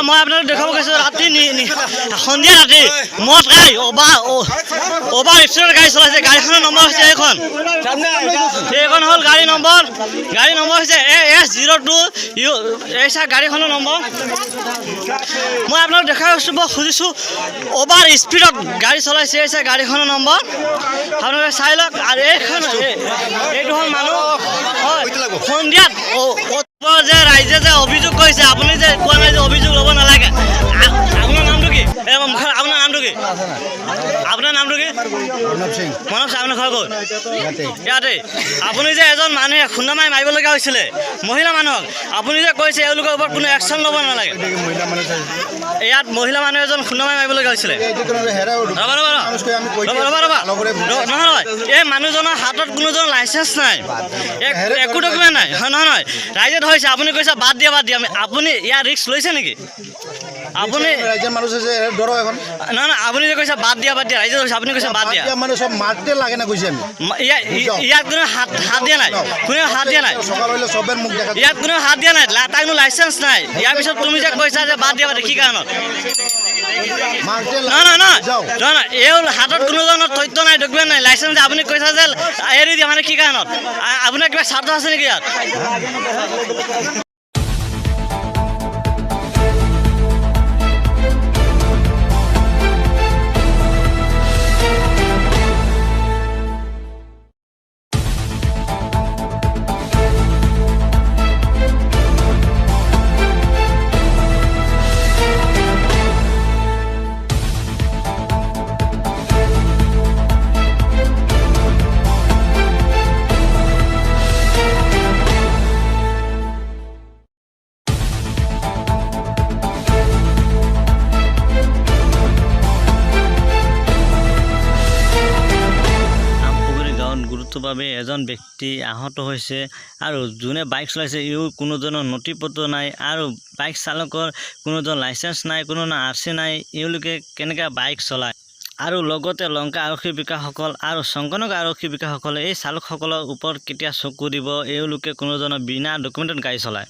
মই আপোনাক দেখাব গৈছোঁ ৰাতি সন্ধিয়া ৰাতি মদ খাই অভাৰ স্পীডত গাড়ী চলাইছে। গাড়ীখনৰ নম্বৰ হৈছে এইখন হ'ল গাড়ী নম্বৰ হৈছে AS02 এই চাই গাড়ীখনৰ নম্বৰ। মই আপোনাক দেখাব খুজিছোঁ অভাৰ স্পীডত গাড়ী চলাইছে এই চাই গাড়ীখনৰ নম্বৰ আপোনালোকে চাই লওক। আৰু এইটো হ'ল মানুহ সন্ধিয়াত যে ৰাইজে যে অভিযোগ কৰিছে, আপুনি যে কোৱা নাই যে অভিযোগ ল'ব নালাগে। আপোনাৰ নামটো কি? আপোনাৰ নামটো কি? আপোনাৰ নামটো কি? মনব সিং। আপোনাৰ ঘৰ ক'ত? ইয়াতে। আপুনি যে এজন মানুহে খুন্দা মাৰিবলগীয়া হৈছিলে মহিলা মানুহক, আপুনি যে কৈছে এওঁলোকৰ ওপৰত কোনো একশ্যন ল'ব নালাগে। ইয়াত মহিলা মানুহ এজন খুন্দা মাৰিবলগীয়া হৈছিলে। নহয়, এই মানুহজনৰ হাতত কোনোজন লাইচেঞ্চ নাই, একো ডকুমেণ্ট নাই। নহয়, ৰাইজে ধৰিছে, আপুনি কৈছে বাদ দিয়া। আপুনি ইয়াৰ ৰিস্ক লৈছে নেকি? আপুনি নহয়, আপুনি যে কৈছে বাদ দিয়া ৰাইজে ধৰিছে, আপুনি কৈছে বাদ দিয়া। ইয়াত কোনো হাত দিয়া নাই, কোনেও হাত দিয়া নাই। ইয়াত কোনেও হাত দিয়া নাই, তাৰ কোনো লাইচেঞ্চ নাই। ইয়াৰ পিছত তুমি যে কৈছা যে বাদ দিয়া কি কাৰণত? নহয়, এই হাতত কোনোজনৰ তথ্য নাই, ডকুমেণ্ট নাই, লাইচেঞ্চ নাই। আপুনি কৈছা যে এৰি দিয়া মানে কি কাৰণত? আপোনাৰ কিবা স্বাৰ্থ আছে নেকি ইয়াত? বাবে এজন ব্যক্তি আহত হৈছে আৰু যোনে বাইক চলাইছে ইও কোনোজনৰ নথি পত্ৰ নাই আৰু বাইক চালকৰ কোনোজন লাইচেঞ্চ নাই, কোনো RC নাই। এওঁলোকে কেনেকৈ বাইক চলায়? আৰু লগতে লংকা আৰক্ষী বিষয়াসকল আৰু শংকৰনগৰ আৰক্ষী বিষয়াসকলে এই চালকসকলৰ ওপৰত কেতিয়া চকু দিব? এওঁলোকে কোনোজনৰ বিনা ডকুমেণ্টত গাড়ী চলায়।